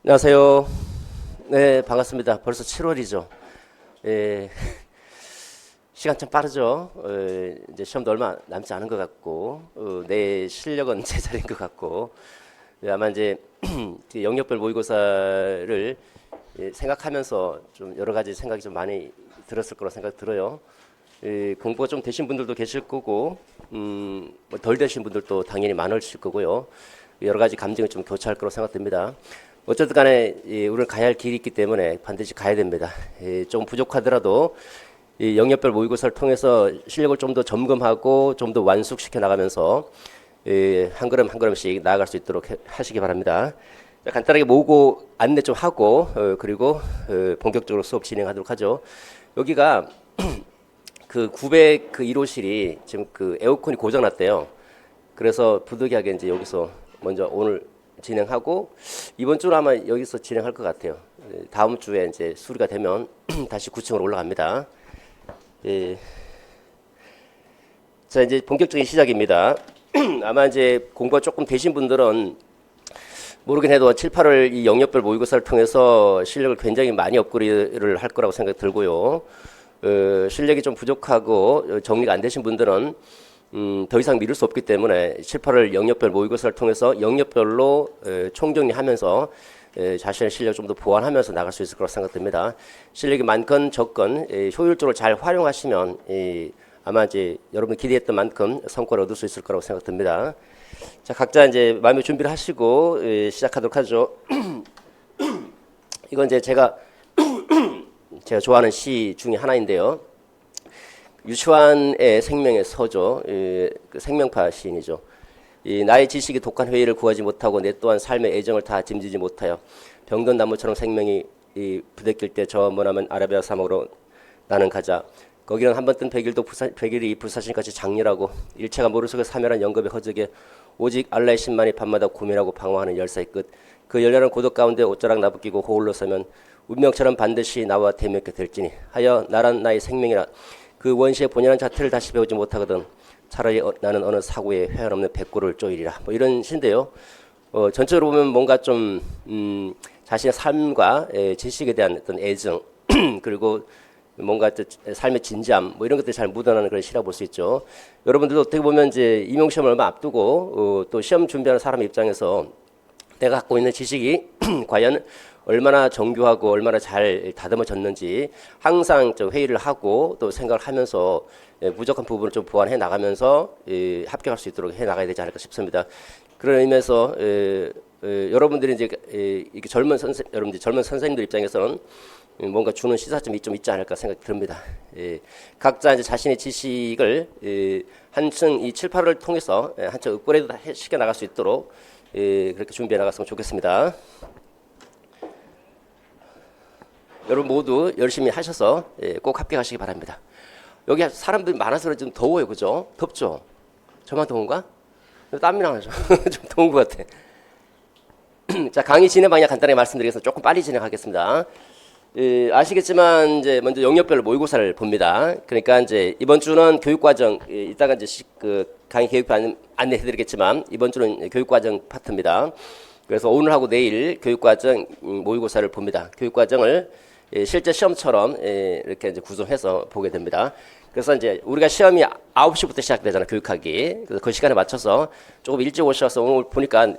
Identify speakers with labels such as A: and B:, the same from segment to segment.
A: 안녕하세요. 네, 반갑습니다. 벌써 7월이죠. 예, 시간 참 빠르죠. 이제 시험도 얼마 남지 않은 것 같고, 내 실력은 제자리인 것 같고, 아마 이제 영역별 모의고사를 생각하면서 좀 여러 가지 생각이 좀 많이 들었을 거라 생각 들어요. 공부가 좀 되신 분들도 계실 거고, 뭐덜 되신 분들도 당연히 많으실 거고요. 여러 가지 감정이 좀 교차할 거라고 생각됩니다. 어쨌든 간에 우리는 가야 할 길이 있기 때문에 반드시 가야 됩니다. 좀 부족하더라도 이 영역별 모의고사를 통해서 실력을 좀 더 점검하고 좀 더 완숙시켜 나가면서 한 걸음 한 걸음씩 나아갈 수 있도록 하시기 바랍니다. 자, 간단하게 모으고 안내 좀 하고 그리고 본격적으로 수업 진행하도록 하죠. 여기가 그 900 그 1호실이 지금 그 에어컨이 고장 났대요. 그래서 부득이하게 이제 여기서 먼저 오늘 진행하고 이번 주는 아마 여기서 진행할 것 같아요. 다음 주에 이제 수리가 되면 다시 9층으로 올라갑니다. 예. 자, 이제 본격적인 시작입니다. 아마 이제 공부가 조금 되신 분들은 모르긴 해도 7, 8월 이 영역별 모의고사를 통해서 실력을 굉장히 많이 업그레이드를 할 거라고 생각이 들고요. 실력이 좀 부족하고 정리가 안 되신 분들은 더 이상 미룰 수 없기 때문에 7, 8월 영역별 모의고사를 통해서 영역별로 총정리하면서 자신의 실력을 좀 더 보완하면서 나갈 수 있을 거라고 생각됩니다. 실력이 많건 적건 효율적으로 잘 활용하시면 아마 이제 여러분 기대했던 만큼 성과를 얻을 수 있을 거라고 생각됩니다. 자, 각자 이제 마음의 준비를 하시고 시작하도록 하죠. 이건 이제 제가 좋아하는 시 중에 하나인데요. 유치환의 생명의 서죠. 그 생명파 시인이죠. 나의 지식이 독한 회의를 구하지 못하고 내 또한 삶의 애정을 다 짐지지 못하여 병든 나무처럼 생명이 부대낄 때 저 머나먼 아라비아 사막으로 나는 가자. 거기는 한번 뜬 백일이 불사신같이 장렬하고 일체가 머릿속에 사멸한 영겁의 허적에 오직 알라의 신만이 밤마다 고민하고 방황하는 열사의 끝. 그 열렬한 고독 가운데 옷자락 나부끼고 호울로 서면 운명처럼 반드시 나와 대면게 될지니 하여 나란 나의 생명이라. 그 원시의 본연한 자태를 다시 배우지 못하거든 차라리 나는 어느 사고에 회한 없는 백골을 쪼이리라. 뭐 이런 시인데요. 전체적으로 보면 뭔가 좀 자신의 삶과 지식에 대한 어떤 애정 그리고 뭔가 삶의 진지함 뭐 이런 것들이 잘 묻어나는 그런 시라고 볼 수 있죠. 여러분들도 어떻게 보면 이제 임용 시험을 얼마 앞두고 또 시험 준비하는 사람 입장에서 내가 갖고 있는 지식이 과연 얼마나 정교하고 얼마나 잘 다듬어졌는지 항상 좀 회의를 하고 또 생각을 하면서 부족한 부분을 좀 보완해 나가면서 합격할 수 있도록 해 나가야 되지 않을까 싶습니다. 그런 의미에서 여러분들이 이제 이렇게 여러분들 젊은 선생님들 입장에서는 뭔가 주는 시사점이 좀 있지 않을까 생각이 듭니다. 각자 이제 자신의 지식을 한층 이 7, 8을 통해서 한층 업그레이드 시켜 나갈 수 있도록 그렇게 준비해 나갔으면 좋겠습니다. 여러분 모두 열심히 하셔서 꼭 합격하시기 바랍니다. 여기 사람들이 많아서 좀 더워요, 그죠? 덥죠? 저만 더운가? 땀이 나죠. 좀 더운 것 같아. 자, 강의 진행 방향 간단하게 말씀드리겠습니다. 조금 빨리 진행하겠습니다. 아시겠지만 이제 먼저 영역별로 모의고사를 봅니다. 그러니까 이제 이번 주는 교육과정, 이따가 이제 그 강의 계획표 안내해드리겠지만 이번 주는 교육과정 파트입니다. 그래서 오늘하고 내일 교육과정 모의고사를 봅니다. 교육과정을 실제 시험처럼 이렇게 이제 구성해서 보게 됩니다. 그래서 이제 우리가 시험이 9시부터 시작되잖아요, 교육하기. 그래서 그 시간에 맞춰서 조금 일찍 오셔서 오늘 보니까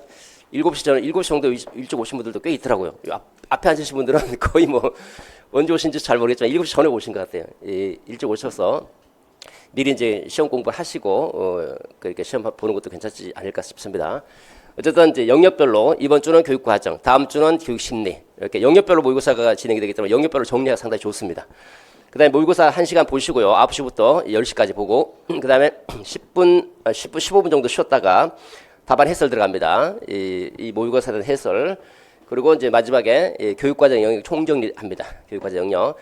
A: 7시 정도 일찍 오신 분들도 꽤 있더라고요. 앞에 앉으신 분들은 거의 뭐 언제 오신지 잘 모르겠지만 7시 전에 오신 것 같아요. 일찍 오셔서 미리 이제 시험 공부를 하시고 그렇게 시험 보는 것도 괜찮지 않을까 싶습니다. 어쨌든 이제 영역별로 이번 주는 교육과정, 다음 주는 교육심리 이렇게 영역별로 모의고사가 진행이 되기 때문에 영역별로 정리가 상당히 좋습니다. 그 다음에 모의고사 1시간 보시고요. 9시부터 10시까지 보고 그 다음에 10분, 15분 정도 쉬었다가 답안 해설 들어갑니다. 이 모의고사에 대한 해설 그리고 이제 마지막에 교육과정 영역 총정리합니다. 교육과정 영역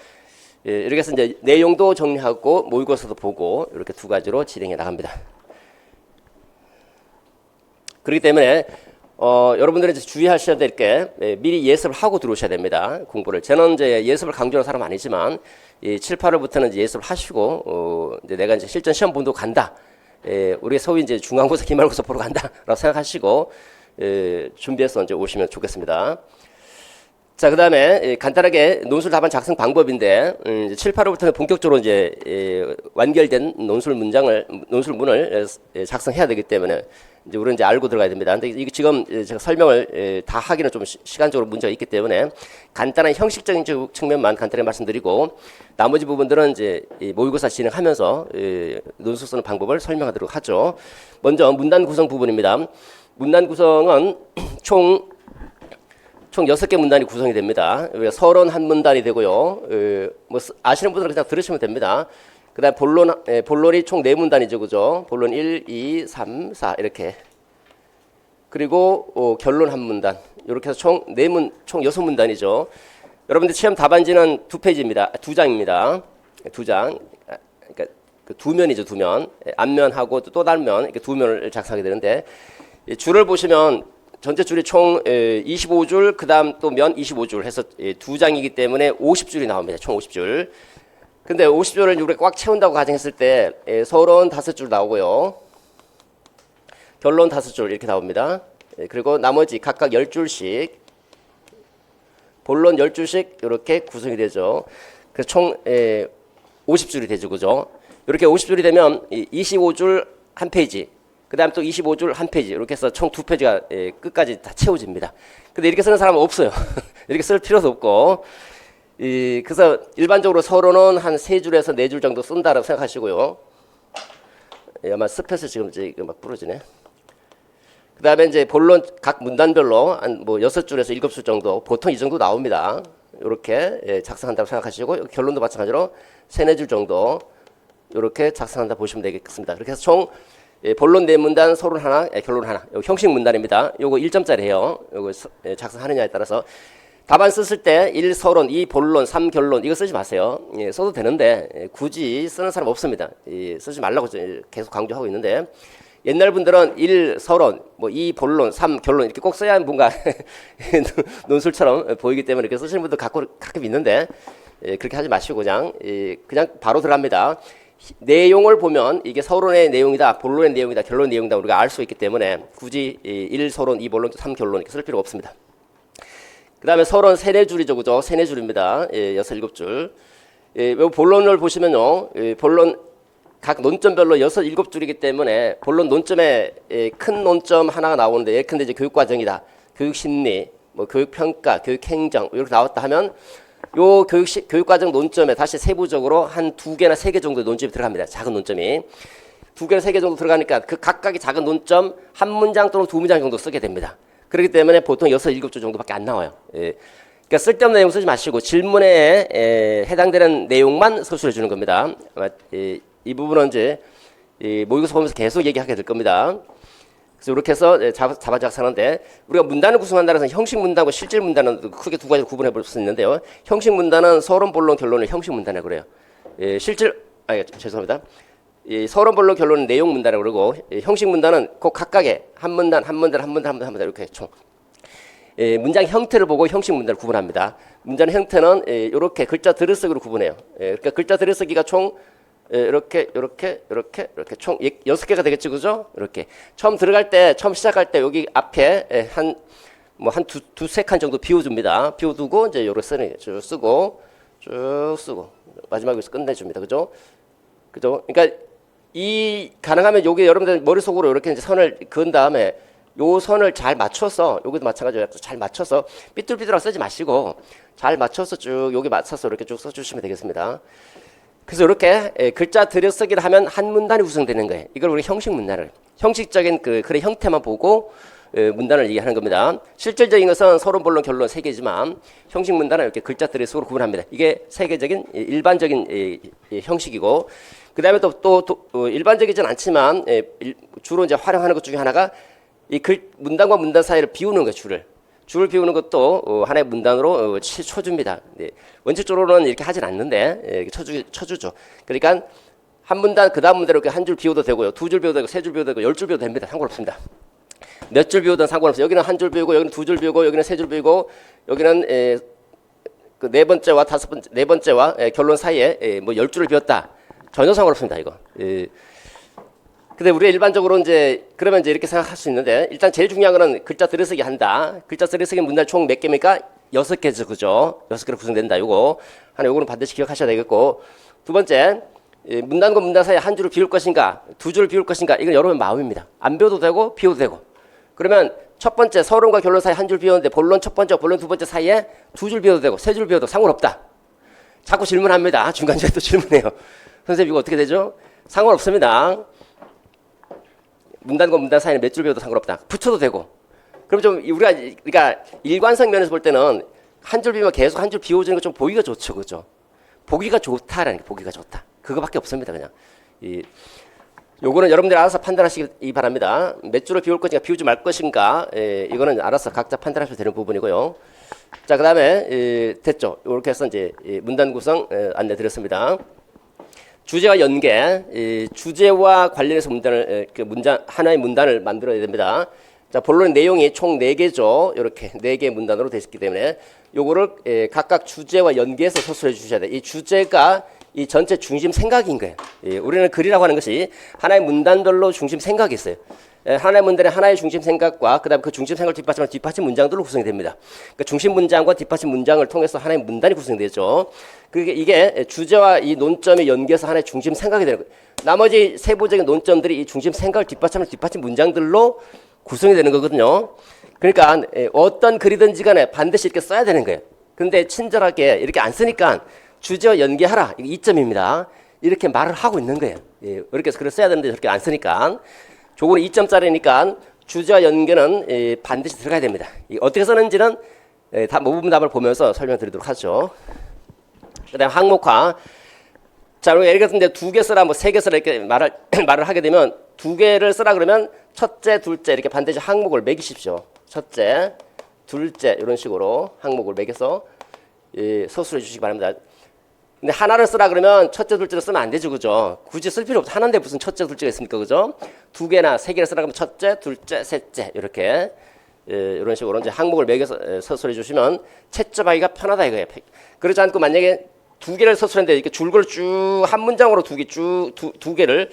A: 이렇게 해서 이제 내용도 정리하고 모의고사도 보고 이렇게 두 가지로 진행해 나갑니다. 그렇기 때문에 여러분들이 주의하셔야 될 게 미리 예습을 하고 들어오셔야 됩니다. 공부를. 저는 이제 예습을 강조하는 사람 아니지만 7, 8월부터는 이제 예습을 하시고 이제 내가 이제 실전 시험 본도 간다. 우리 소위 이제 중간고사, 기말고사 보러 간다라고 생각하시고 준비해서 이제 오시면 좋겠습니다. 자, 그다음에 간단하게 논술 답안 작성 방법인데 7, 8호부터는 본격적으로 이제 완결된 논술문을 작성해야 되기 때문에 이제 우리는 이제 알고 들어가야 됩니다. 근데 이게 지금 제가 설명을 다 하기는 좀 시간적으로 문제가 있기 때문에 간단한 형식적인 측면만 간단히 말씀드리고 나머지 부분들은 이제 모의고사 진행하면서 논술 쓰는 방법을 설명하도록 하죠. 먼저 문단 구성 부분입니다. 문단 구성은 총 6개 문단이 구성이 됩니다. 서론 한 문단이 되고요. 뭐 아시는 분들은 그냥 들으시면 됩니다. 그 다음 본론이 총 4문단이죠. 그죠? 본론 1, 2, 3, 4 이렇게. 그리고 결론 한 문단. 이렇게 해서 총 6문단이죠. 여러분들 시험 답안지는 2페이지입니다. 2장입니다. 2장. 그러니까 그 2면이죠. 2면. 앞면하고 또 단면 이렇게 2면을 작성하게 되는데 줄을 보시면 전체 줄이 총 25줄, 그 다음 또 면 25줄 해서 2장이기 때문에 50줄이 나옵니다. 총 50줄. 근데 50줄을 우리가 꽉 채운다고 가정했을 때 서론 5줄 나오고요. 결론 5줄 이렇게 나옵니다. 그리고 나머지 각각 10줄씩, 본론 10줄씩 이렇게 구성이 되죠. 그래서 총 50줄이 되죠. 그죠? 이렇게 50줄이 되면 25줄 한 페이지, 그 다음 또 25줄 한 페이지 이렇게 해서 총 2페이지가 끝까지 다 채워집니다. 근데 이렇게 쓰는 사람은 없어요. 이렇게 쓸 필요도 없고 그래서 일반적으로 서론은 한 3줄에서 4줄 정도 쓴다라고 생각하시고요. 아마 습해서 지금 이제 막 부러지네. 그 다음에 이제 본론 각 문단별로 한 뭐 6줄에서 7줄 정도 보통 이 정도 나옵니다. 이렇게 작성한다고 생각하시고 결론도 마찬가지로 3, 4줄 정도 이렇게 작성한다 보시면 되겠습니다. 그렇게 해서 총 본론 4문단, 서론 하나, 결론 하나. 형식 문단입니다. 요거 1점짜리예요. 요거 작성하느냐에 따라서 답안 쓰실 때 1 서론, 2 본론, 3 결론 이거 쓰지 마세요. 써도 되는데 굳이 쓰는 사람 없습니다. 쓰지 말라고 계속 강조하고 있는데 옛날 분들은 1 서론, 뭐 2 본론, 3 결론 이렇게 꼭 써야 뭔가 논술처럼 보이기 때문에 이렇게 쓰시는 분들 가끔 있는데 그렇게 하지 마시고 그냥 바로 들어갑니다. 내용을 보면 이게 서론의 내용이다, 본론의 내용이다, 결론의 내용이다 우리가 알 수 있기 때문에 굳이 1 서론, 2 본론, 3 결론 이렇게 쓸 필요가 없습니다. 그 다음에 서론 3, 4줄이죠. 그죠? 3, 4줄입니다. 6, 7줄. 본론을 보시면요. 본론 각 논점별로 6, 7줄이기 때문에 본론 논점에 큰 논점 하나가 나오는데 예컨대 이제 교육과정이다, 교육심리, 뭐 교육평가, 교육행정 이렇게 나왔다 하면 요 교육과정 논점에 다시 세부적으로 한 2개나 3개 정도 논점이 들어갑니다. 작은 논점이 2개나 3개 정도 들어가니까 그 각각의 작은 논점 한 문장 또는 2문장 정도 쓰게 됩니다. 그렇기 때문에 보통 6, 7줄 정도밖에 안 나와요. 그러니까 쓸데없는 내용 쓰지 마시고 질문에 해당되는 내용만 서술해 주는 겁니다. 이 부분은 이제 모의고사 보면서 계속 얘기하게 될 겁니다. 그래서 이렇게 해서 답안 작성하는데 우리가 문단을 구성한다는 것은 형식 문단과 실질 문단은 크게 두 가지로 구분해 볼 수 있는데요. 형식 문단은 서론, 본론, 결론을 형식 문단이라고 그래요. 죄송합니다. 서론, 본론, 결론은 내용 문단이라고 그러고 형식 문단은 그 각각의 한 문단 이렇게 총 문장 형태를 보고 형식 문단을 구분합니다. 문장 형태는 이렇게 글자 들여쓰기로 구분해요. 그러니까 글자 들여쓰기가 총 이렇게 총 6개가 되겠죠. 그죠? 이렇게. 처음 시작할 때 여기 앞에 한 두세 칸 정도 비워줍니다. 비워두고 이제 요렇게 쓰고 마지막에 여기서 끝내줍니다. 그죠? 그러니까 가능하면 여기 여러분들 머릿속으로 이렇게 이제 선을 그은 다음에 요 선을 잘 맞춰서 여기도 마찬가지로 잘 맞춰서 삐뚤삐뚤하게 쓰지 마시고 잘 맞춰서 쭉 여기 맞춰서 이렇게 쭉 써주시면 되겠습니다. 그래서 이렇게 글자 들여쓰기를 하면 한 문단이 구성되는 거예요. 이걸 우리 형식 문단을 형식적인 글의 형태만 보고 문단을 얘기하는 겁니다. 실질적인 것은 서론, 본론, 결론 3개지만 형식 문단은 이렇게 글자 들여쓰기로 구분합니다. 이게 세계적인 일반적인 형식이고 그 다음에 또 일반적이진 않지만 주로 이제 활용하는 것 중에 하나가 이 문단과 문단 사이를 비우는 거예요. 줄을 비우는 것도 하나의 문단으로 쳐줍니다. 원칙적으로는 이렇게 하진 않는데 쳐주죠. 그러니까 한 문단 그 다음 문단 이렇게 한 줄 비워도 되고요, 2줄 비워도 되고, 3줄 비워도 되고, 10줄 비워도 됩니다. 상관없습니다. 몇 줄 비우든 상관없어요. 여기는 한 줄 비우고, 여기는 2줄 비우고, 여기는 3줄 비우고, 여기는 그 네 번째와 결론 사이에 뭐 10줄을 비웠다. 전혀 상관없습니다. 이거. 근데 우리가 일반적으로 그러면 이제 이렇게 생각할 수 있는데 일단 제일 중요한 거는 글자 들여쓰기 한다. 글자 들여쓰기 문단 총 몇 개입니까? 6개죠, 그죠? 6개로 구성된다. 요거는 반드시 기억하셔야 되겠고, 두 번째, 문단과 문단 사이에 한 줄을 비울 것인가, 두 줄을 비울 것인가, 이건 여러분 마음입니다. 안 비워도 되고 비워도 되고. 그러면 첫 번째 서론과 결론 사이에 한 줄 비웠는데 본론 첫 번째, 본론 두 번째 사이에 두 줄 비워도 되고 세 줄 비워도 상관없다. 자꾸 질문합니다. 중간중간 또 질문해요. 선생님 이거 어떻게 되죠? 상관없습니다. 문단과 문단 사이에 몇 줄 비워도 상관없다. 붙여도 되고. 그럼 좀 우리가 그러니까 일관성 면에서 볼 때는 한 줄 비우면 계속 한 줄 비워주는 거 좀 보기가 좋죠, 그죠? 보기가 좋다라는 게 보기가 좋다. 그거밖에 없습니다, 그냥. 요거는 여러분들이 알아서 판단하시기 바랍니다. 몇 줄을 비울 것인가, 비우지 말 것인가, 이거는 알아서 각자 판단하셔도 되는 부분이고요. 자, 그 다음에 됐죠. 이렇게 해서 이제 문단 구성 안내 드렸습니다. 주제와 연계, 주제와 관련해서 문단을 하나의 문단을 만들어야 됩니다. 자, 본론 내용이 총 4개죠. 이렇게 4개의 문단으로 되어 있기 때문에 요거를 각각 주제와 연계해서 서술해 주셔야 돼요. 이 주제가 이 전체 중심 생각인 거예요. 우리는 글이라고 하는 것이 하나의 문단별로 중심 생각이 있어요. 하나의 문단의 하나의 중심 생각과 그다음 그 중심 생각을 뒷받침하는 뒷받침 문장들로 구성이 됩니다. 그러니까 중심 문장과 뒷받침 문장을 통해서 하나의 문단이 구성되죠. 그게 이게 주제와 이 논점의 연계해서 하나의 중심 생각이 되는 거예요. 나머지 세부적인 논점들이 이 중심 생각을 뒷받침하는 뒷받침 문장들로 구성이 되는 거거든요. 그러니까 어떤 글이든지 간에 반드시 이렇게 써야 되는 거예요. 근데 친절하게 이렇게 안 쓰니까 주제와 연계하라. 이거 이점입니다. 이렇게 말을 하고 있는 거예요. 이렇게 해서 글을 써야 되는데 저렇게 안 쓰니까. 조건은 2점짜리니까 주제와 연계는 반드시 들어가야 됩니다. 어떻게 쓰는지는 다 모범 답을 보면서 설명드리도록 하죠. 그 다음에 항목화. 자, 예를 들어서 2개 쓰라, 뭐 3개 쓰라 이렇게 말을 하게 되면 2개를 쓰라 그러면 첫째, 둘째 이렇게 반드시 항목을 매기십시오. 첫째, 둘째 이런 식으로 항목을 매겨서 서술해 주시기 바랍니다. 근데 하나를 쓰라 그러면 첫째, 둘째를 쓰면 안 되죠, 그죠? 굳이 쓸 필요 없어. 하나인데 무슨 첫째, 둘째가 있습니까, 그죠? 2개나 3개를 쓰라 그러면 첫째, 둘째, 셋째 이렇게 이런 식으로 이제 항목을 매겨서 서술해 주시면 채점하기가 편하다 이거예요. 그렇지 않고 만약에 2개를 서술했는데 이렇게 줄글 쭉 한 문장으로 두 개를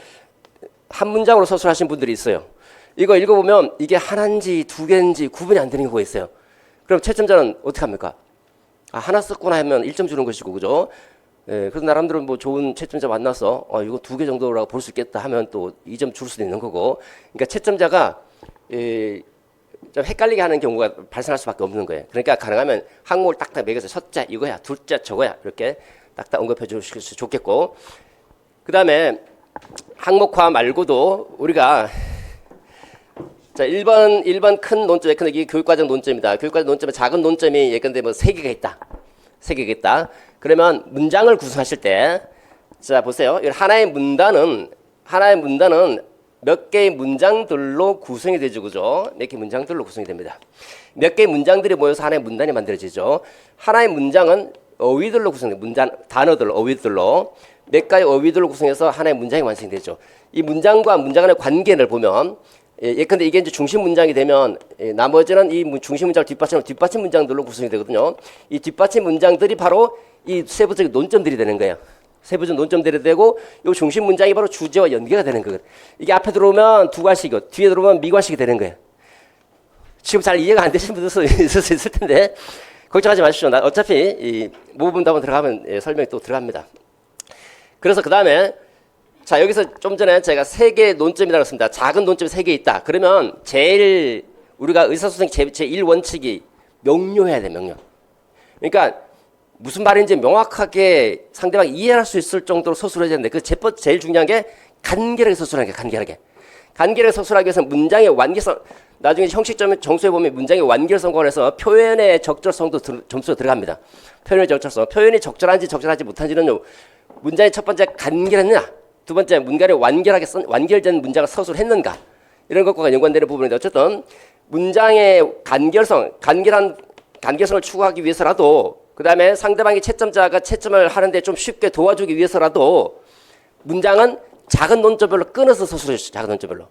A: 한 문장으로 서술하신 분들이 있어요. 이거 읽어보면 이게 하나인지 2개인지 구분이 안 되는 경우가 있어요. 그럼 채점자는 어떻게 합니까? 아, 하나 썼구나 하면 1점 주는 것이고, 그죠? 그래서 나름대로 뭐 좋은 채점자 만나서 이거 2개 정도라고 볼 수 있겠다 하면 또 2점 줄 수도 있는 거고. 그러니까 채점자가 좀 헷갈리게 하는 경우가 발생할 수밖에 없는 거예요. 그러니까 가능하면 항목을 딱딱 매겨서 첫째 이거야, 둘째 저거야 이렇게 딱딱 언급해 주실 수 좋겠고. 그 다음에 항목화 말고도 우리가 자 1번 큰 논점, 예컨대 이게 교육과정 논점입니다. 교육과정 논점에 작은 논점이 예컨대 뭐 3개가 있다. 3개가 있다. 그러면 문장을 구성하실 때, 자 보세요. 하나의 문단은 몇 개의 문장들로 구성이 되죠, 그죠? 몇 개의 문장들로 구성이 됩니다. 몇 개의 문장들이 모여서 하나의 문단이 만들어지죠. 하나의 문장은 어휘들로 구성돼요. 단어들, 어휘들로 몇 가지 어휘들로 구성해서 하나의 문장이 완성이 되죠. 이 문장과 문장 간의 관계를 보면, 예컨대 이게 이제 중심 문장이 되면 나머지는 이 중심 문장을 뒷받침 문장들로 구성이 되거든요. 이 뒷받침 문장들이 바로 이 세부적인 논점들이 되는 거예요. 세부적 논점들이 되고 이 중심 문장이 바로 주제와 연계가 되는 거예요. 이게 앞에 들어오면 두관식이고 뒤에 들어오면 미관식이 되는 거예요. 지금 잘 이해가 안 되시는 분들도 있을 텐데 걱정하지 마십시오. 어차피 이 모범 답안 들어가면 설명이 또 들어갑니다. 그래서 그 다음에 자 여기서 좀 전에 제가 3개의 논점이라고 했습니다. 작은 논점이 3개 있다. 그러면 제일 우리가 의사소통 제1원칙이 명료해야 돼. 명료. 그러니까 무슨 말인지 명확하게 상대방이 이해할 수 있을 정도로 서술해야 되는데 그 제일 중요한 게 간결하게 서술하는 게 간결하게 서술하기 위해서 문장의 완결성, 나중에 형식점 정수에 보면 문장의 완결성과 관해서 표현의 적절성도 점수가 들어갑니다. 표현의 적절성, 표현이 적절한지 적절하지 못한지는 문장의 첫 번째 간결했느냐, 두 번째 문장이 완결된 문장을 서술했는가, 이런 것과 연관되는 부분인데 어쨌든 문장의 간결성을 추구하기 위해서라도, 그 다음에 상대방이 채점자가 채점을 하는데 좀 쉽게 도와주기 위해서라도 문장은 작은 논점별로 끊어서 서술해 주시죠. 작은 논점별로.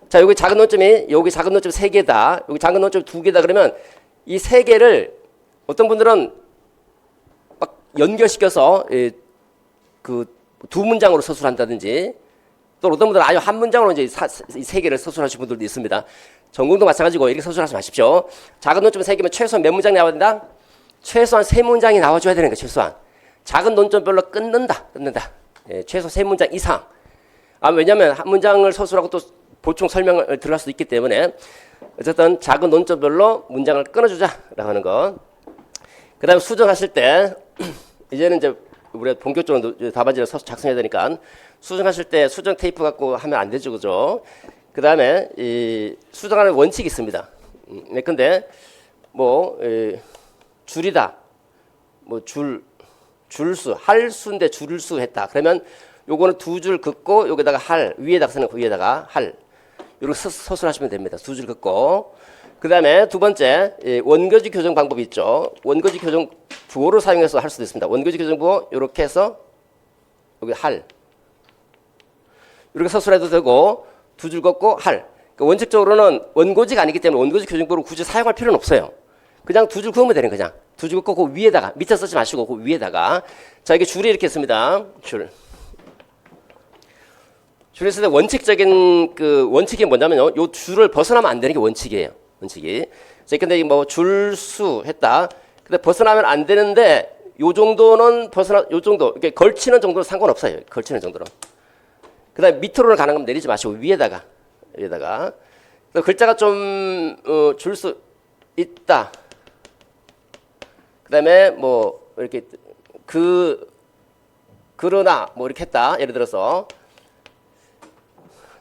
A: 자, 여기 작은 논점이 3개다. 여기 작은 논점이 2개다. 그러면 이 3개를 어떤 분들은 막 연결시켜서 그 2문장으로 서술한다든지, 또 어떤 분들은 아주 한 문장으로 이제 이 3개를 서술하시는 분들도 있습니다. 전공도 마찬가지고 이렇게 서술하지 마십시오. 작은 논점 3개면 최소한 몇 문장 나와야 된다? 최소한 3문장이 나와줘야 되는 거예요. 최소한. 작은 논점별로 끊는다. 예, 최소 3문장 이상. 왜냐하면 한 문장을 서술하고 또 보충 설명을 들어갈 수도 있기 때문에 어쨌든 작은 논점별로 문장을 끊어주자라고 하는 거. 그 다음에 수정하실 때 이제는 이제 우리가 본격적으로 답안지를 작성해야 되니까 수정하실 때 수정 테이프 갖고 하면 안 되죠. 그죠? 그 다음에 이 수정하는 원칙이 있습니다. 근데 뭐 줄이다, 뭐 줄수, 할수인데 줄수 했다. 그러면 요거는 2줄 긋고 여기다가 할, 위에다가 쓰는 거 위에다가 할. 이렇게 서술하시면 됩니다. 2줄 긋고. 그 다음에 두 번째 원거지 교정 방법이 있죠. 원거지 교정 부호를 사용해서 할 수도 있습니다. 원거지 교정 부호 이렇게 해서 여기 할 이렇게 서술해도 되고 2줄 긋고 할. 그러니까 원칙적으로는 원고지가 아니기 때문에 원고지 교정 부호를 굳이 사용할 필요는 없어요. 그냥 2줄 그으면 되는 그냥 2줄 긋고 그 위에다가 밑에 쓰지 마시고 그 위에다가 자 이게 줄이 이렇게 있습니다. 줄을 쓸 때 원칙적인 그 원칙이 뭐냐면요. 요 줄을 벗어나면 안 되는 게 원칙이에요. 원칙이. 근데 뭐 줄수 했다. 근데 벗어나면 안 되는데 요 정도는 요 정도 이렇게 걸치는 정도는 상관없어요. 걸치는 정도는. 그다음에 밑으로는 가는 건 내리지 마시고 위에다가 글자가 좀 줄 수 있다. 그다음에 뭐 이렇게 그러나 뭐 이렇게 했다. 예를 들어서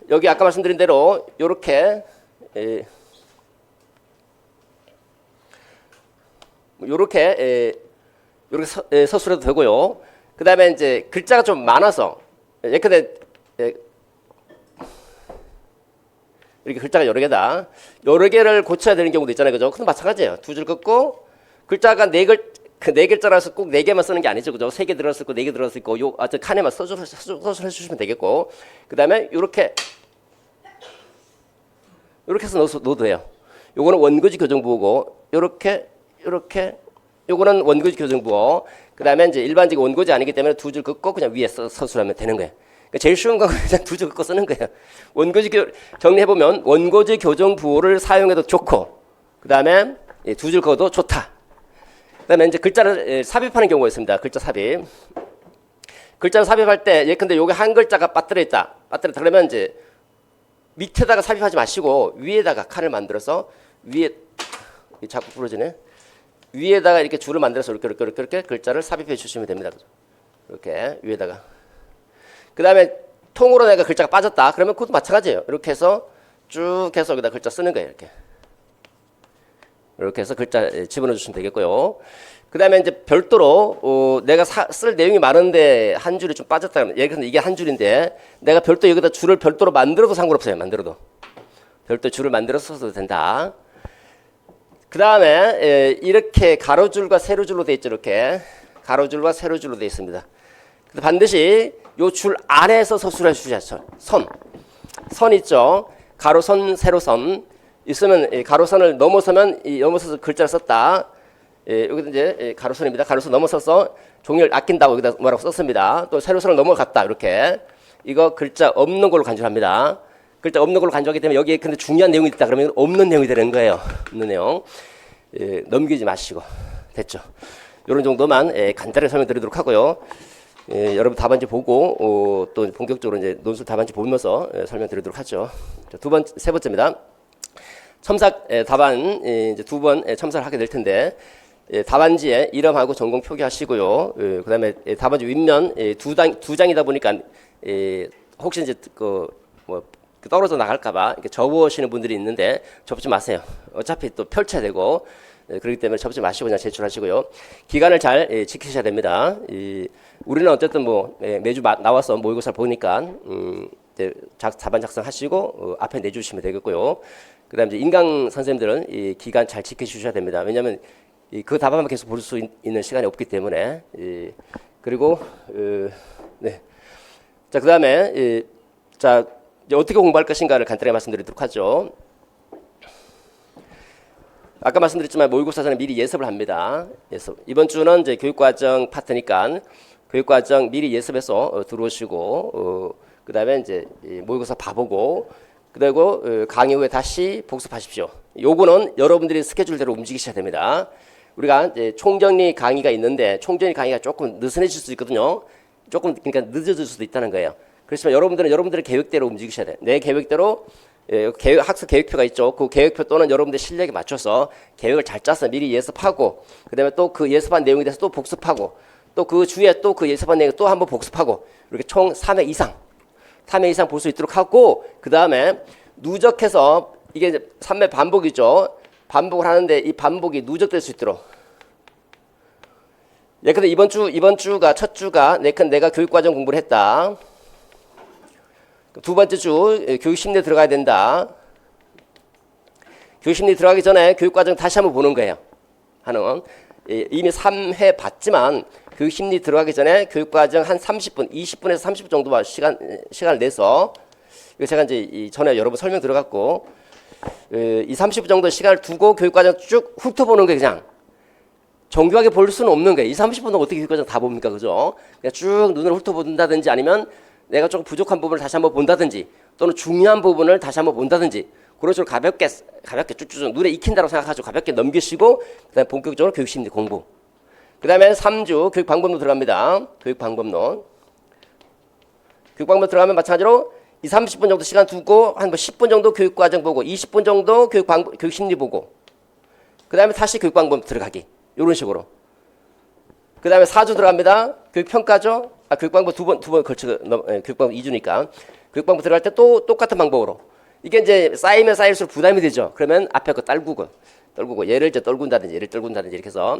A: 여기 아까 말씀드린 대로 요렇게 서술해도 되고요. 그 다음에 이제 글자가 좀 많아서 예컨대 이렇게 글자가 여러 개다. 여러 개를 고쳐야 되는 경우도 있잖아요. 그죠? 그건 마찬가지예요. 2줄 긋고 글자가 네 글자라서 꼭 4개만 쓰는 게 아니죠. 그죠? 3개 들어갔을 거, 4개 들어갔을 거, 요 아주 칸에만 서술해 주시면 되겠고. 그 다음에 요렇게 해서 넣어도 돼요. 요거는 원거지 교정부호고, 요렇게, 요거는 원거지 교정부호. 그 다음에 이제 일반적인 원고지 아니기 때문에 2줄 긋고 그냥 위에 서술하면 되는 거예요. 그러니까 제일 쉬운 건 그냥 2줄 긋고 쓰는 거예요. 정리해보면 원고지 교정부호를 사용해도 좋고, 그 다음에 2줄 그어도 좋다. 그 다음에 이제 글자를 삽입하는 경우가 있습니다. 글자 삽입. 글자를 삽입할 때, 예컨대 요게 한 글자가 빠뜨려 있다. 그러면 이제 밑에다가 삽입하지 마시고 위에다가 칸을 만들어서 위에 자꾸 부러지네. 위에다가 이렇게 줄을 만들어서 이렇게 글자를 삽입해 주시면 됩니다. 이렇게 위에다가. 그 다음에 통으로 내가 글자가 빠졌다. 그러면 그것도 마찬가지예요. 이렇게 해서 쭉 해서 여기다 글자 쓰는 거예요. 이렇게 해서 글자 집어넣어 주시면 되겠고요. 그 다음에 이제 별도로 내가 쓸 내용이 많은데 한 줄이 좀 빠졌다 그러면 예를 들어 이게 한 줄인데 내가 별도 여기다 줄을 별도로 만들어도 상관없어요. 별도 줄을 만들어서 써도 된다. 그 다음에 이렇게 가로줄과 세로줄로 돼 있죠. 이렇게 가로줄과 세로줄로 돼 있습니다. 근데 반드시 요 줄 안에서 서술해 주셔야죠. 선 있죠. 가로선, 세로선 있으면 가로선을 넘어서서 글자를 썼다. 여기도 이제 가로선입니다. 가로선 넘어서서 종이를 아낀다고 여기다 뭐라고 썼습니다. 또 세로선을 넘어갔다. 이렇게 이거 글자 없는 걸로 간주합니다. 글자 없는 걸로 간주하기 때문에 여기에 근데 중요한 내용이 있다 그러면 없는 내용이 되는 거예요. 없는 내용 넘기지 마시고 됐죠. 이런 정도만 간단하게 설명드리도록 하고요. 여러분 답안지 보고 또 본격적으로 이제 논술 답안지 보면서 설명드리도록 하죠. 세 번째입니다. 첨삭 답안 이제 2번 첨삭을 하게 될 텐데 답안지에 이름하고 전공 표기하시고요. 그다음에 답안지 윗면 두 장이다 보니까 혹시 이제 떨어져 나갈까봐 이렇게 접으시는 분들이 있는데 접지 마세요. 어차피 또 펼쳐야 되고 그렇기 때문에 접지 마시고 그냥 제출하시고요. 기간을 잘 지키셔야 됩니다. 우리는 어쨌든 매주 나와서 모의고사를 보니까 답안 작성하시고 앞에 내주시면 되겠고요. 그다음에 이제 인강 선생님들은 이 기간 잘 지켜주셔야 됩니다. 왜냐하면 그 답안만 계속 볼 수 있는 시간이 없기 때문에 그리고 네. 자 그다음에 자 이제 어떻게 공부할 것인가를 간단하게 말씀드리도록 하죠. 아까 말씀드렸지만 모의고사 전에 미리 예습을 합니다. 이번 주는 이제 교육과정 파트니까 교육과정 미리 예습해서 들어오시고 그다음에 이제 모의고사 봐보고 그리고 강의 후에 다시 복습하십시오. 요거는 여러분들이 스케줄대로 움직이셔야 됩니다. 우리가 이제 총정리 강의가 있는데 총정리 강의가 조금 느슨해질 수 있거든요. 조금 그러니까 늦어질 수도 있다는 거예요. 그렇지만 여러분들은 여러분들의 계획대로 움직이셔야 돼요. 내 계획대로 학습 계획표가 있죠. 그 계획표 또는 여러분들의 실력에 맞춰서 계획을 잘 짜서 미리 예습하고 그다음에 또 그 예습한 내용에 대해서 또 복습하고 또 그 주에 또 그 예습한 내용 또 한번 복습하고 이렇게 총 3회 이상 3회 이상 볼 수 있도록 하고 그다음에 누적해서 이게 이제 3회 반복이죠. 반복을 하는데 이 반복이 누적될 수 있도록 근데 이번 주가 첫 주가 내가 교육과정 공부를 했다. 두 번째 주 교육심리에 들어가야 된다. 교육심리 들어가기 전에 교육과정 다시 한번 보는 거예요. 이미 3회 봤지만 교육심리 들어가기 전에 교육과정 한 30분, 20분에서 30분 정도만 시간을 내서 이거 제가 이제 전에 여러 번 설명 들어갔고 이 30분 정도 시간을 두고 교육과정 쭉 훑어보는 거예요. 그냥 정교하게 볼 수는 없는 거예요. 이 30분은 어떻게 교육과정 다 봅니까? 그죠? 그냥 쭉 눈을 훑어본다든지 아니면 내가 조금 부족한 부분을 다시 한번 본다든지 또는 중요한 부분을 다시 한번 본다든지 그런 식으로 가볍게 쭉쭉 눈에 익힌다고 생각하시고 가볍게 넘기시고 그다음에 본격적으로 교육심리 공부 그 다음에 3주 교육방법론 들어갑니다. 교육방법론 들어가면 마찬가지로 이 30분 정도 시간 두고 한 10분 정도 교육과정 보고 20분 정도 교육심리 보고 그 다음에 다시 교육방법 들어가기 이런 식으로 그 다음에 4주 들어갑니다. 교육평가죠. 교육방법 두 번 걸쳐 교육방법 2주니까 교육방법 들어갈 때 또 똑같은 방법으로 이게 이제 쌓이면 쌓일수록 부담이 되죠. 그러면 앞에 거 떨구고 얘를 이제 떨군다든지 이렇게 해서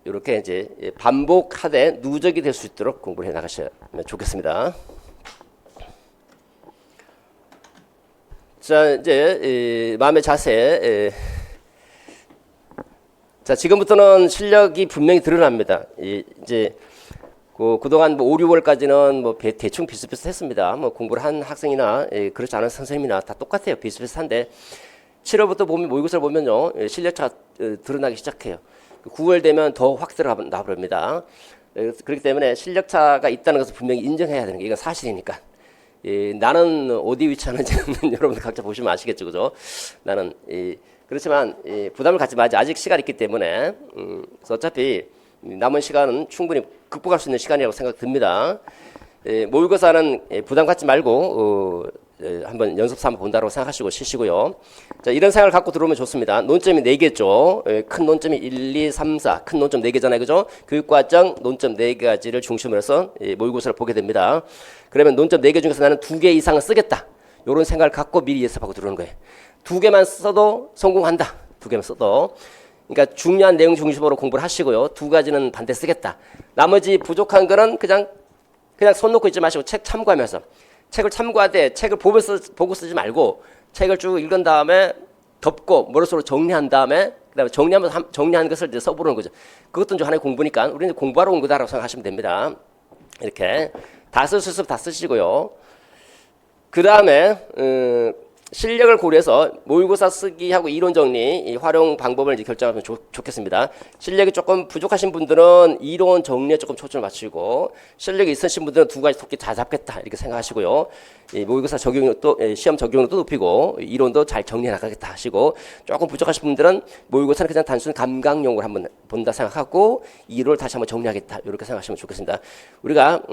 A: 이렇게 이제 반복하되 누적이 될 수 있도록 공부를 해 나가시면 좋겠습니다. 자 이제 마음의 자세 자 지금부터는 실력이 분명히 드러납니다. 이제 그동안 5, 6월까지는 대충 비슷비슷했습니다. 공부를 한 학생이나 그렇지 않은 선생님이나 다 똑같아요. 비슷비슷한데 7월부터 보면 모의고사를 보면요 실력차가 드러나기 시작해요. 9월 되면 더 확 나버립니다. 그렇기 때문에 실력차가 있다는 것을 분명히 인정해야 되는 게 이건 사실이니까. 나는 어디 위치하는지는 여러분들 각자 보시면 아시겠죠, 그죠? 나는 그렇지만 부담을 갖지 마지. 아직 시간이 있기 때문에 그래서 어차피 남은 시간은 충분히 극복할 수 있는 시간이라고 생각 듭니다. 모의고사는 부담 갖지 말고 한번 연습 삼아 본다고 생각하시고 쉬시고요. 자, 이런 생각을 갖고 들어오면 좋습니다. 논점이 4개죠. 큰 논점이 1, 2, 3, 4. 큰 논점 4개잖아요. 그죠? 교육과정 논점 4가지를 중심으로 해서 모의고사를 보게 됩니다. 그러면 논점 4개 중에서 나는 2개 이상은 쓰겠다. 이런 생각을 갖고 미리 예습하고 들어오는 거예요. 2개만 써도 성공한다. 2개만 써도. 그러니까 중요한 내용 중심으로 공부를 하시고요. 2가지는 반대 쓰겠다. 나머지 부족한 거는 그냥 손 놓고 있지 마시고 책 참고하면서 책을 참고하되 책을 보고 쓰지 말고 책을 쭉 읽은 다음에 덮고 머릿속으로 정리한 다음에 그다음에 정리한 것을 이제 써보는 거죠. 그것도 이제 하나의 공부니까 우리는 공부하러 온 거다라고 생각하시면 됩니다. 이렇게 다 쓸 수 있으면 다 쓰시고요. 그 다음에 실력을 고려해서 모의고사 쓰기하고 이론 정리 이 활용 방법을 이제 결정하면 좋겠습니다. 실력이 조금 부족하신 분들은 이론 정리에 조금 초점을 맞추고 실력이 있으신 분들은 2가지 토끼 다 잡겠다 이렇게 생각하시고요. 이 모의고사 적용력도 시험 적용력도 높이고 이론도 잘 정리해 나가겠다 하시고 조금 부족하신 분들은 모의고사는 그냥 단순 감각용으로 한번 본다 생각하고 이론을 다시 한번 정리하겠다 이렇게 생각하시면 좋겠습니다. 우리가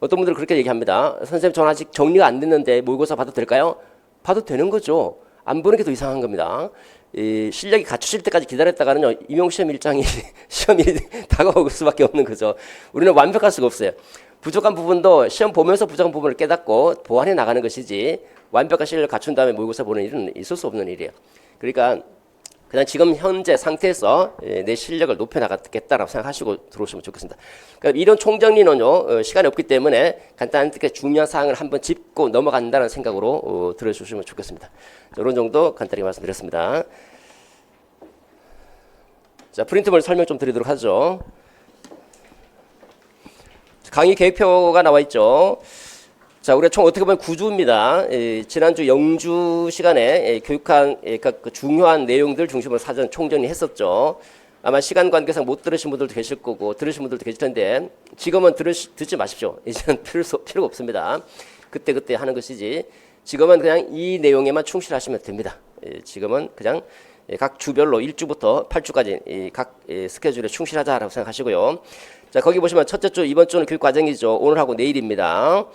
A: 어떤 분들은 그렇게 얘기합니다. 선생님 저는 아직 정리가 안 됐는데 모의고사 봐도 될까요? 봐도 되는 거죠. 안 보는 게 더 이상한 겁니다. 실력이 갖추실 때까지 기다렸다가는 임용시험 일정이 시험이 다가올 수밖에 없는 거죠. 우리는 완벽할 수가 없어요. 부족한 부분도 시험 보면서 부족한 부분을 깨닫고 보완해 나가는 것이지 완벽한 실력을 갖춘 다음에 모의고사 보는 일은 있을 수 없는 일이에요. 그러니까 그냥 지금 현재 상태에서 내 실력을 높여나가겠다라고 생각하시고 들어오시면 좋겠습니다. 그러니까 이런 총정리는요 시간이 없기 때문에 간단하게 중요한 사항을 한번 짚고 넘어간다는 생각으로 들어주시면 좋겠습니다. 이런 정도 간단하게 말씀드렸습니다. 자, 프린트물 설명 좀 드리도록 하죠. 강의 계획표가 나와 있죠. 자, 우리가 총 어떻게 보면 9주입니다. 지난주 영주 시간에 교육한 그 중요한 내용들 중심으로 사전 총정리했었죠. 아마 시간 관계상 못 들으신 분들도 계실 거고 들으신 분들도 계실 텐데 지금은 듣지 마십시오. 이제는 필요가 없습니다. 그때 하는 것이지 지금은 그냥 이 내용에만 충실하시면 됩니다. 지금은 그냥 각 주별로 1주부터 8주까지 각 스케줄에 충실하자라고 생각하시고요. 자, 거기 보시면 첫째 주, 이번 주는 교육 과정이죠. 오늘하고 내일입니다.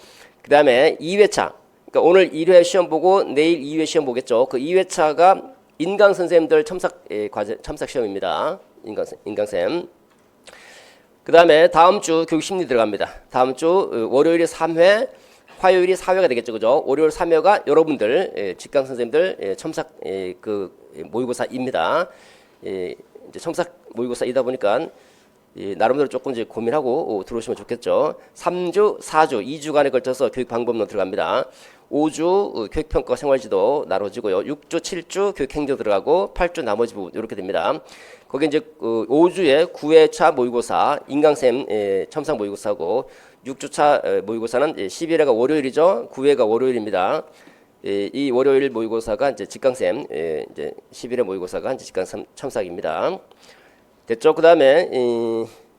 A: 그 다음에 2회차. 그러니까 오늘 1회 시험 보고 내일 2회 시험 보겠죠. 그 2회차가 인강 선생님들 첨삭 시험입니다. 인강쌤. 그 다음에 다음 주 교육 심리 들어갑니다. 다음 주 월요일이 3회, 화요일이 4회가 되겠죠. 그죠? 월요일 3회가 여러분들, 직강 선생님들 첨삭 모의고사입니다. 이제 첨삭 모의고사이다 보니까 나름대로 조금 이제 고민하고 들어오시면 좋겠죠. 3주, 4주, 2주간에 걸쳐서 교육 방법론 들어갑니다. 5주 교육평가 생활지도 나눠지고요. 6주, 7주 교육행정 들어가고 8주 나머지 부분 이렇게 됩니다. 거기 이제 5주에 9회차 모의고사, 인강쌤 첨삭 모의고사고 6주차 모의고사는 11회가 월요일이죠. 9회가 월요일입니다. 이 월요일 모의고사가 이제 직강쌤, 이제 11회 모의고사가 이제 직강쌤 첨삭입니다. 됐죠? 그 다음에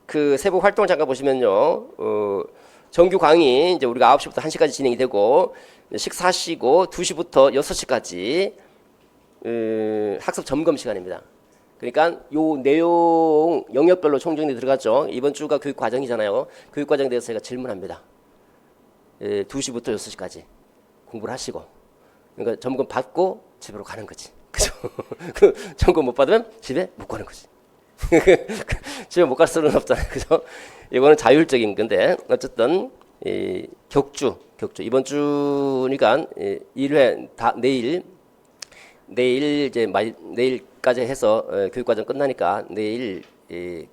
A: 그 세부 활동을 잠깐 보시면요. 정규 강의 이제 우리가 9시부터 1시까지 진행이 되고 식사하시고 2시부터 6시까지 학습 점검 시간입니다. 그러니까 요 내용 영역별로 총정리 들어갔죠. 이번 주가 교육 과정이잖아요. 교육 과정에 대해서 제가 질문합니다. 2시부터 6시까지 공부를 하시고 그러니까 점검 받고 집으로 가는 거지. 그죠? 그 점검 못 받으면 집에 못 가는 거지. 집에 못 갈 수는 없잖아요. 그죠? 이거는 자율적인 건데 어쨌든 격주 이번 주니까 1회 다 내일 이제 내일까지 해서 교육과정 끝나니까 내일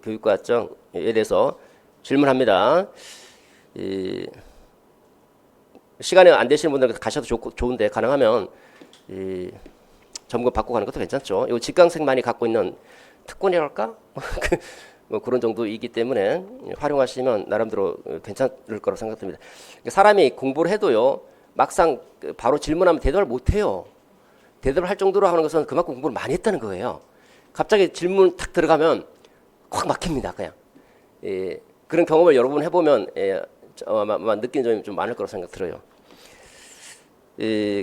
A: 교육과정에 대해서 질문합니다. 시간이 안 되시는 분들 가셔도 좋은데 가능하면 점검 받고 가는 것도 괜찮죠. 이 직강생만이 갖고 있는 특권이랄까? 뭐 그런 정도이기 때문에 활용하시면 나름대로 괜찮을 거라고 생각됩니다. 사람이 공부를 해도요 막상 바로 질문하면 대답을 못해요. 대답을 할 정도로 하는 것은 그만큼 공부를 많이 했다는 거예요. 갑자기 질문 탁 들어가면 확 막힙니다. 그냥 그런 경험을 여러 번 해보면 아마 느낀 점이 좀 많을 거라고 생각 들어요.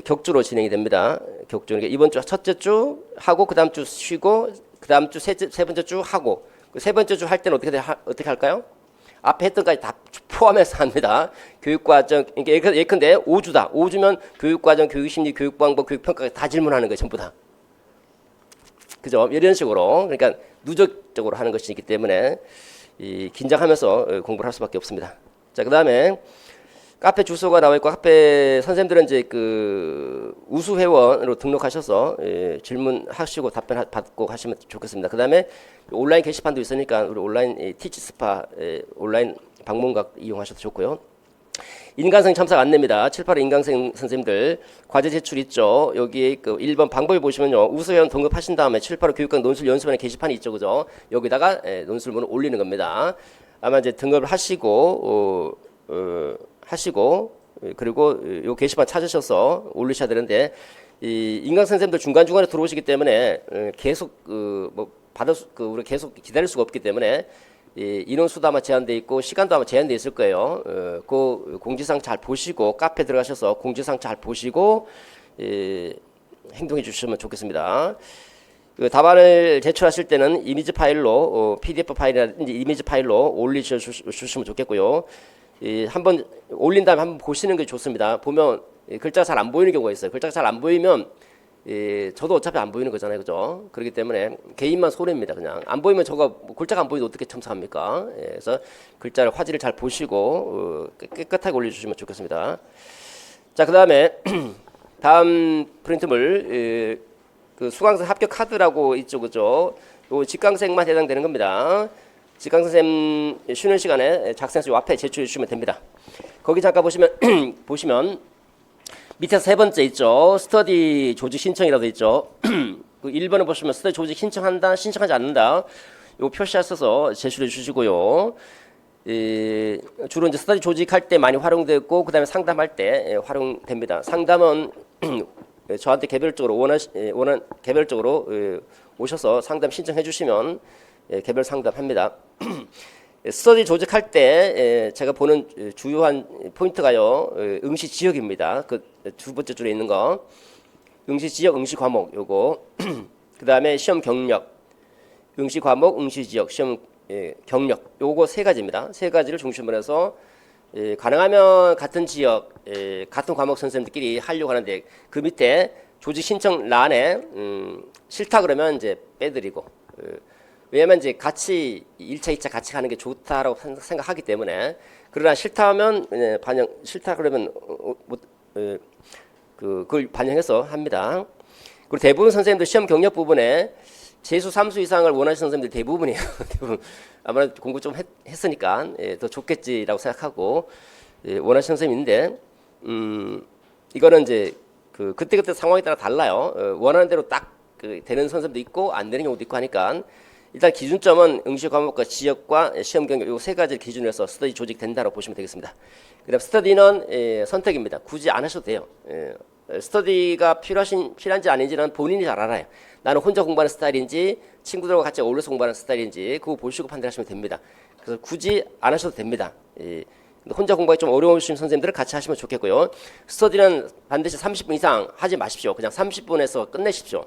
A: 격주로 진행이 됩니다. 격주. 그러니까 이번 주 첫째 주 하고 그 다음 주 쉬고 그 다음 주 세 번째 주 하고 세 번째 주 할 때는 어떻게 할까요? 앞에 했던 까지 다 포함해서 합니다. 교육과정, 예컨대 5주다. 5주면 교육과정, 교육심리, 교육방법, 교육평가까지 다 질문하는 거예요. 전부 다. 그죠? 이런 식으로. 그러니까 누적적으로 하는 것이기 때문에 긴장하면서 공부를 할 수밖에 없습니다. 자, 그 다음에 카페 주소가 나와 있고 카페 선생님들은 이제 그 우수 회원으로 등록하셔서 질문하시고 답변 받고 하시면 좋겠습니다. 그다음에 온라인 게시판도 있으니까 우리 온라인 티치스파 온라인 방문각 이용하셔도 좋고요. 인강생 참석 안내입니다. 7, 8회 인강생 선생님들 과제 제출 있죠. 여기 그 1번 방법을 보시면요. 우수 회원 등급하신 다음에 7, 8회 교육강 논술 연수반의 게시판이 있죠. 그죠? 여기다가 논술문을 올리는 겁니다. 아마 이제 등급을 하시고 그리고 요 게시판 찾으셔서 올리셔야 되는데 이 인강 선생님들 중간중간에 들어오시기 때문에 계속 우리 계속 기다릴 수가 없기 때문에 인원 수도 아마 제한돼 있고 시간도 아마 제한돼 있을 거예요. 그 공지사항 잘 보시고 카페 들어가셔서 공지사항 잘 보시고 행동해 주시면 좋겠습니다. 그 답안을 제출하실 때는 이미지 파일로 PDF 파일이라든지 이미지 파일로 올리셔주시면 좋겠고요. 한번 올린 다음에 한번 보시는 게 좋습니다. 보면 글자가 잘 안 보이는 경우가 있어요. 글자가 잘 안 보이면 저도 어차피 안 보이는 거잖아요. 그죠? 그렇기 때문에 개인만 손해입니다. 그냥 안 보이면 글자가 안 보이는데 어떻게 첨삭합니까? 그래서 글자를 화질을 잘 보시고 깨끗하게 올려주시면 좋겠습니다. 자, 그 다음에 다음 프린트물 그 수강생 합격 카드라고 있죠. 그죠? 요 직강생만 해당되는 겁니다. 직강선생님 쉬는 시간에 작성해서 요 앞에 제출해 주시면 됩니다. 거기 잠깐 보시면 밑에서 세 번째 있죠. 스터디 조직 신청이라고 있죠. 그 1번에 보시면 스터디 조직 신청한다, 신청하지 않는다. 요 표시하셔서 제출해 주시고요. 주로 이제 스터디 조직할 때 많이 활용되고 그다음에 상담할 때 활용됩니다. 상담은 저한테 개별적으로 개별적으로 오셔서 상담 신청해 주시면 개별 상담합니다. 스터디 조직할 때 제가 보는 주요한 포인트가요. 응시 지역입니다. 그 두 번째 줄에 있는 거. 응시 지역, 응시 과목 요거. 그다음에 시험 경력, 응시 과목, 응시 지역, 시험 경력 요거 세 가지입니다. 세 가지를 중심으로 해서 가능하면 같은 지역, 같은 과목 선생님들끼리 하려고 하는데 그 밑에 조직 신청 란에 싫다 그러면 이제 빼드리고 왜냐면 이제 같이 1차, 2차 같이 가는 게 좋다라고 생각하기 때문에 그러나 싫다 하면 반영 싫다 그러면 그걸 반영해서 합니다. 그리고 대부분 선생님들 시험 경력 부분에 재수 3수 이상을 원하시는 선생님들 대부분이에요. 대부분 아무래도 공부 좀 했으니까 더 좋겠지라고 생각하고 원하시는 선생님인데 이거는 이제 그때그때 상황에 따라 달라요. 원하는 대로 딱 되는 선생님도 있고 안 되는 경우도 있고 하니까 일단 기준점은 응시 과목과 지역과 시험 경력 요 세 가지를 기준으로 해서 스터디 조직된다고 보시면 되겠습니다. 그다음 스터디는 선택입니다. 굳이 안 하셔도 돼요. 스터디가 필요한지 아닌지는 본인이 잘 알아요. 나는 혼자 공부하는 스타일인지 친구들과 같이 어울려서 공부하는 스타일인지 그거 보시고 판단하시면 됩니다. 그래서 굳이 안 하셔도 됩니다. 혼자 공부하기 좀 어려우신 선생님들은 같이 하시면 좋겠고요. 스터디는 반드시 30분 이상 하지 마십시오. 그냥 30분에서 끝내십시오.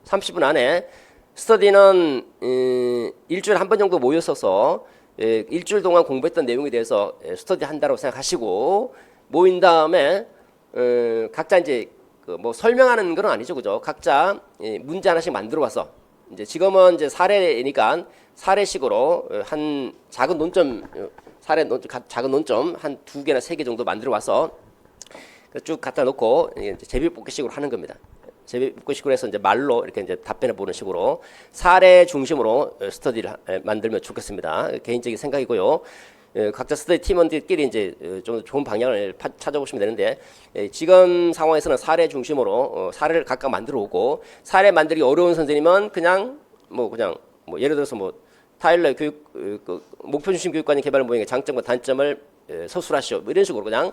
A: 30분 안에 스터디는 일주일에 한 번 정도 모였어서 일주일 동안 공부했던 내용에 대해서 스터디 한다고 생각하시고 모인 다음에 각자 이제 뭐 설명하는 건 아니죠, 그죠? 각자 문제 하나씩 만들어 와서 이제 지금은 이제 사례니까 사례식으로 한 작은 논점 작은 논점 한 2개나 3개 정도 만들어 와서 쭉 갖다 놓고 제비뽑기식으로 하는 겁니다. 제비뽑기식으로 해서 이제 말로 이렇게 이제 답변해 보는 식으로 사례 중심으로 스터디를 만들면 좋겠습니다. 개인적인 생각이고요. 각자 스터디 팀원들끼리 이제 좀 좋은 방향을 찾아보시면 되는데 지금 상황에서는 사례 중심으로 사례를 각각 만들어 오고 사례 만들기 어려운 선생님은 그냥 예를 들어서 뭐 타일러 교육 목표 중심 교육과정 개발 모형의 장점과 단점을 서술하시오 뭐 이런 식으로 그냥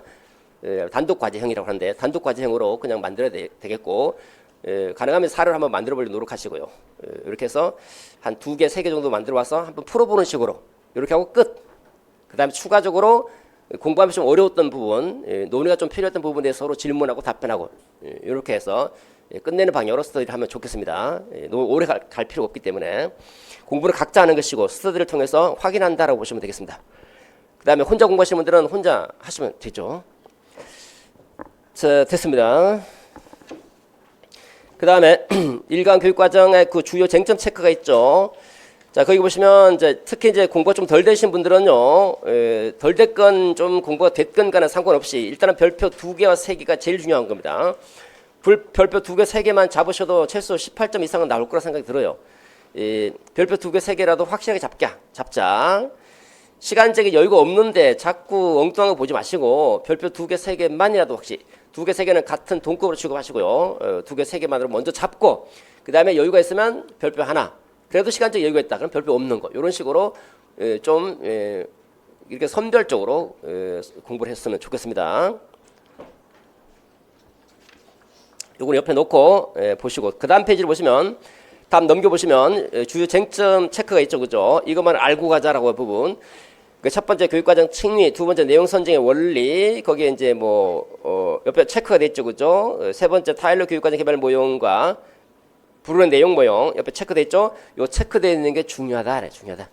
A: 단독 과제형이라고 하는데 단독 과제형으로 그냥 만들어야 되겠고 가능하면 사례를 한번 만들어 보려고 노력하시고요. 이렇게 해서 한 2개, 3개 정도 만들어 와서 한번 풀어보는 식으로 이렇게 하고 끝. 그 다음에 추가적으로 공부하면서 좀 어려웠던 부분, 논의가 좀 필요했던 부분에 대해서 서로 질문하고 답변하고 이렇게 해서 끝내는 방향으로 스터디를 하면 좋겠습니다. 너무 오래 갈 필요가 없기 때문에 공부는 각자 하는 것이고 스터디를 통해서 확인한다라고 보시면 되겠습니다. 그 다음에 혼자 공부하시는 분들은 혼자 하시면 되죠. 자, 됐습니다. 그 다음에 일간 교육과정의 그 주요 쟁점 체크가 있죠. 자, 거기 보시면 이제 특히 이제 공부가 좀 덜 되신 분들은요, 덜 됐건 좀 공부가 됐건 간에 상관없이 일단은 별표 2개와 3개가 제일 중요한 겁니다. 별표 2개, 3개만 잡으셔도 최소 18점 이상은 나올 거라 생각이 들어요. 별표 2개, 3개라도 확실하게 잡자. 시간적인 여유가 없는데 자꾸 엉뚱한 거 보지 마시고 별표 2개, 3개만이라도 확실히 2개, 3개는 같은 동급으로 취급하시고요. 2개, 3개만으로 먼저 잡고 그 다음에 여유가 있으면 별표 하나. 그래도 시간적 여유가 있다. 그럼 별표 없는 거. 이런 식으로 좀 이렇게 선별적으로 공부를 했으면 좋겠습니다. 요거는 옆에 놓고 보시고 그 다음 페이지를 보시면 다음 넘겨보시면 주요 쟁점 체크가 있죠. 그죠? 이것만 알고 가자라고 할 부분. 그 첫 번째 교육과정 칭리, 두 번째 내용 선정의 원리, 거기에 이제 옆에 체크가 돼 있죠. 그죠? 세 번째 타일러 교육과정 개발 모형과 부르는 내용 모형 옆에 체크돼 있죠. 요 체크되어 있는 게 중요하다. 중요하다.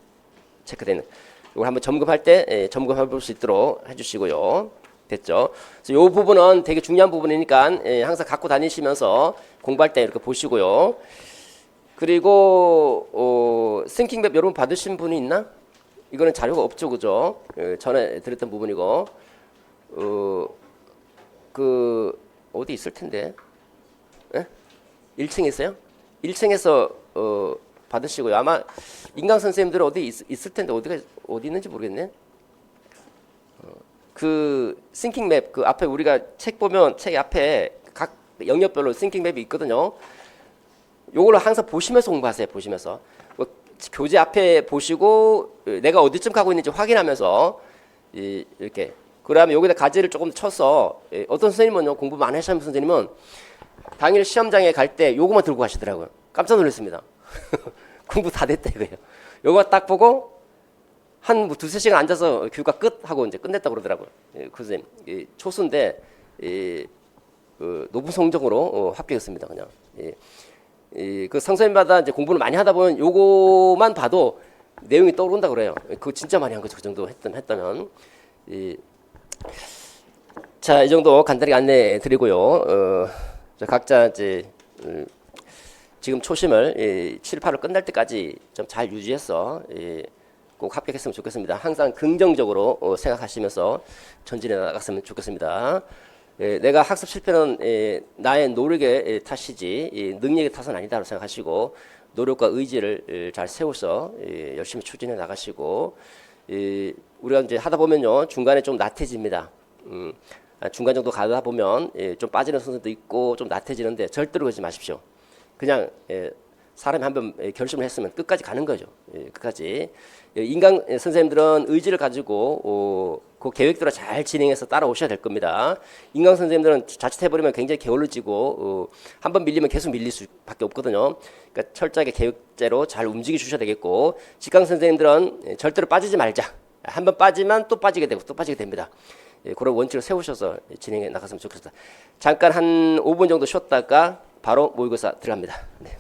A: 체크되어 있는. 이걸 한번 점검할 때 점검해 볼 수 있도록 해주시고요. 됐죠. 그래서 요 부분은 되게 중요한 부분이니까 항상 갖고 다니시면서 공부할 때 이렇게 보시고요. 그리고 싱킹맵 여러분 받으신 분이 있나? 이거는 자료가 없죠, 그죠? 전에 드렸던 부분이고 어디 있을 텐데? 1층에 있어요? 1층에서 받으시고요. 아마 인강 선생님들 어디 있을 텐데 어디 있는지 모르겠네. 그 싱킹맵 그 앞에 우리가 책 보면 책 앞에 각 영역별로 싱킹맵이 있거든요. 요걸로 항상 보시면서 공부하세요. 보시면서 교재 앞에 보시고 내가 어디쯤 가고 있는지 확인하면서 이렇게 그다음에 여기다 가지를 조금 쳐서 어떤 선생님은요 공부 많이 하시는 선생님은 당일 시험장에 갈 때 요거만 들고 가시더라고요. 깜짝 놀랐습니다. 공부 다 됐다 이거예요. 요거 딱 보고 한 두세 시간 앉아서 교과 끝 하고 이제 끝냈다 그러더라고요. 그 선생님 초수인데 높은 성적으로 합격했습니다. 그냥 그 선생님마다 이제 공부를 많이 하다 보면 요거만 봐도 내용이 떠오른다 그래요. 그거 진짜 많이 한 거죠. 그 정도 했다면. 자, 이 정도 간단하게 안내해 드리고요. 각자 이제 지금 초심을 7, 8월 끝날 때까지 좀 잘 유지해서 꼭 합격했으면 좋겠습니다. 항상 긍정적으로 생각하시면서 전진해 나갔으면 좋겠습니다. 내가 학습 실패는 나의 노력의 탓이지 능력의 탓은 아니다라고 생각하시고 노력과 의지를 잘 세워서 열심히 추진해 나가시고 우리가 이제 하다 보면요 중간에 좀 나태해집니다. 중간 정도 가다 보면 좀 빠지는 선수도 있고 좀 나태해지는데 절대로 그러지 마십시오. 그냥 사람이 한번 결심을 했으면 끝까지 가는 거죠. 끝까지. 인강 선생님들은 의지를 가지고 그 계획대로 잘 진행해서 따라오셔야 될 겁니다. 인강 선생님들은 자칫해버리면 굉장히 게을러지고 한번 밀리면 계속 밀릴 수밖에 없거든요. 그러니까 철저하게 계획대로 잘 움직여 주셔야 되겠고 직강 선생님들은 절대로 빠지지 말자. 한번 빠지면 또 빠지게 되고 또 빠지게 됩니다. 그런 원칙을 세우셔서 진행해 나갔으면 좋겠습니다. 잠깐 한 5분 정도 쉬었다가 바로 모의고사 들어갑니다. 네.